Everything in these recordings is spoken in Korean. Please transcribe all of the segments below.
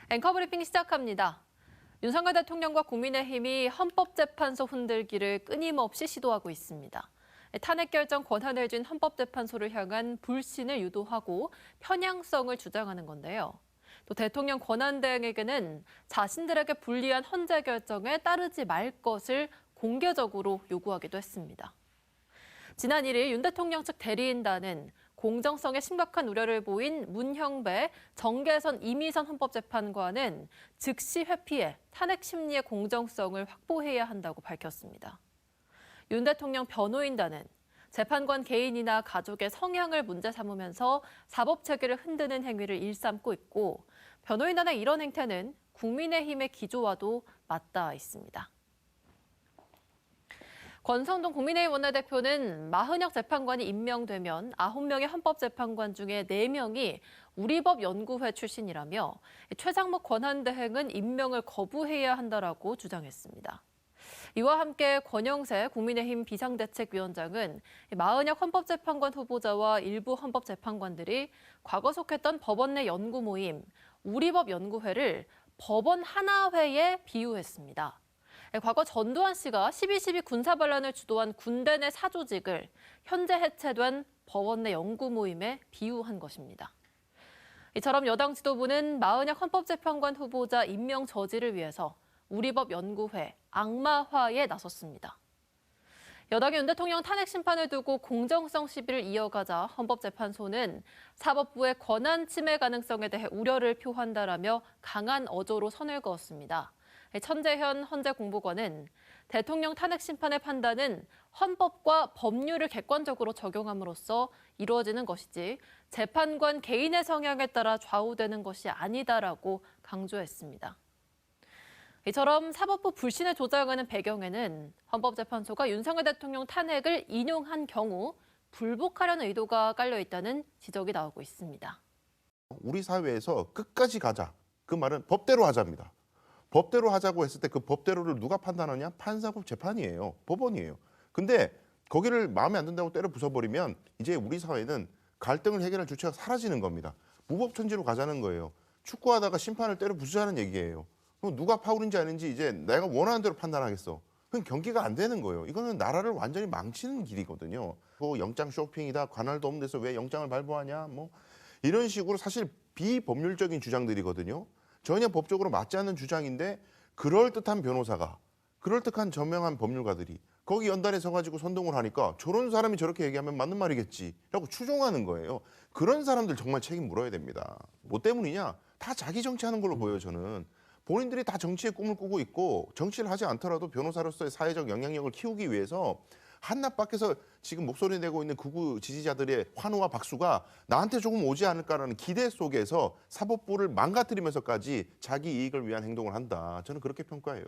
앵커 브리핑 시작합니다. 윤석열 대통령과 국민의힘이 헌법재판소 흔들기를 끊임없이 시도하고 있습니다. 탄핵 결정 권한을 쥔 헌법재판소를 향한 불신을 유도하고 편향성을 주장하는 건데요. 또 대통령 권한대행에게는 자신들에게 불리한 헌재 결정에 따르지 말 것을 공개적으로 요구하기도 했습니다. 지난 1일 윤 대통령 측 대리인단은 공정성에 심각한 우려를 보인 문형배 정계선 이미선 헌법재판관은 즉시 회피해 탄핵 심리의 공정성을 확보해야 한다고 밝혔습니다. 윤 대통령 변호인단은 재판관 개인이나 가족의 성향을 문제 삼으면서 사법체계를 흔드는 행위를 일삼고 있고 변호인단의 이런 행태는 국민의힘의 기조와도 맞닿아 있습니다. 권성동 국민의힘 원내대표는 마흔혁 재판관이 임명되면 9명의 헌법재판관 중에 4명이 우리법 연구회 출신이라며 최장목 권한대행은 임명을 거부해야 한다라고 주장했습니다. 이와 함께 권영세 국민의힘 비상대책위원장은 마흔혁 헌법재판관 후보자와 일부 헌법재판관들이 과거 속했던 법원 내 연구 모임, 우리법 연구회를 법원 하나회에 비유했습니다. 과거 전두환 씨가 12.12 군사반란을 주도한 군대 내 사조직을 현재 해체된 법원 내 연구 모임에 비유한 것입니다. 이처럼 여당 지도부는 마흔혁 헌법재판관 후보자 임명 저지를 위해서 우리법 연구회 악마화에 나섰습니다. 여당이 윤 대통령 탄핵 심판을 두고 공정성 시비를 이어가자 헌법재판소는 사법부의 권한 침해 가능성에 대해 우려를 표한다라며 강한 어조로 선을 그었습니다. 천재현 헌재공보관은 대통령 탄핵 심판의 판단은 헌법과 법률을 객관적으로 적용함으로써 이루어지는 것이지 재판관 개인의 성향에 따라 좌우되는 것이 아니다라고 강조했습니다. 이처럼 사법부 불신을 조장하는 배경에는 헌법재판소가 윤석열 대통령 탄핵을 인용한 경우 불복하려는 의도가 깔려 있다는 지적이 나오고 있습니다. 우리 사회에서 끝까지 가자. 그 말은 법대로 하자입니다. 법대로 하자고 했을 때 그 법대로를 누가 판단하냐? 판사급 재판이에요. 법원이에요. 근데 거기를 마음에 안 든다고 때려 부숴버리면 이제 우리 사회는 갈등을 해결할 주체가 사라지는 겁니다. 무법천지로 가자는 거예요. 축구하다가 심판을 때려 부수자는 얘기예요. 그럼 누가 파울인지 아닌지 이제 내가 원하는 대로 판단하겠어. 그건 경기가 안 되는 거예요. 이거는 나라를 완전히 망치는 길이거든요. 뭐 영장 쇼핑이다. 관할도 없는 데서 왜 영장을 발부하냐. 뭐 이런 식으로 사실 비법률적인 주장들이거든요. 전혀 법적으로 맞지 않는 주장인데 그럴듯한 변호사가, 그럴듯한 저명한 법률가들이 거기 연단에 서가지고 선동을 하니까 저런 사람이 저렇게 얘기하면 맞는 말이겠지 라고 추종하는 거예요. 그런 사람들 정말 책임 물어야 됩니다. 뭐 때문이냐? 다 자기 정치하는 걸로 보여요, 저는. 본인들이 다 정치의 꿈을 꾸고 있고 정치를 하지 않더라도 변호사로서의 사회적 영향력을 키우기 위해서 한낱 밖에서 지금 목소리 내고 있는 극우 지지자들의 환호와 박수가 나한테 조금 오지 않을까라는 기대 속에서 사법부를 망가뜨리면서까지 자기 이익을 위한 행동을 한다. 저는 그렇게 평가해요.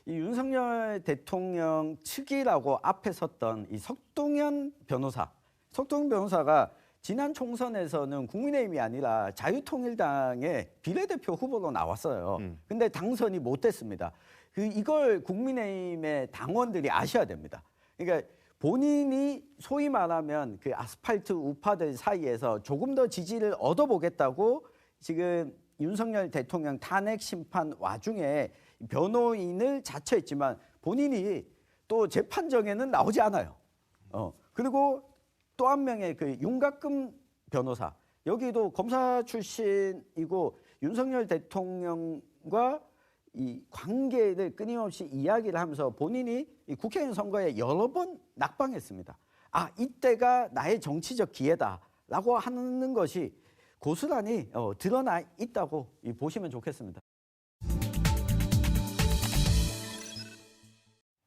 이 윤석열 대통령 측이라고 앞에 섰던 이 석동현 변호사가 지난 총선에서는 국민의힘이 아니라 자유통일당의 비례대표 후보로 나왔어요. 근데 당선이 못 됐습니다. 이걸 국민의힘의 당원들이 아셔야 됩니다. 그러니까 본인이 소위 말하면 그 아스팔트 우파들 사이에서 조금 더 지지를 얻어보겠다고 지금 윤석열 대통령 탄핵 심판 와중에 변호인을 자처했지만 본인이 또 재판정에는 나오지 않아요. 그리고 또 한 명의 그 윤곽금 변호사, 여기도 검사 출신이고 윤석열 대통령과 이 관계를 끊임없이 이야기를 하면서 본인이 이 국회의원 선거에 여러 번 낙방했습니다. 아, 이때가 나의 정치적 기회다라고 하는 것이 고스란히 드러나 있다고 보시면 좋겠습니다.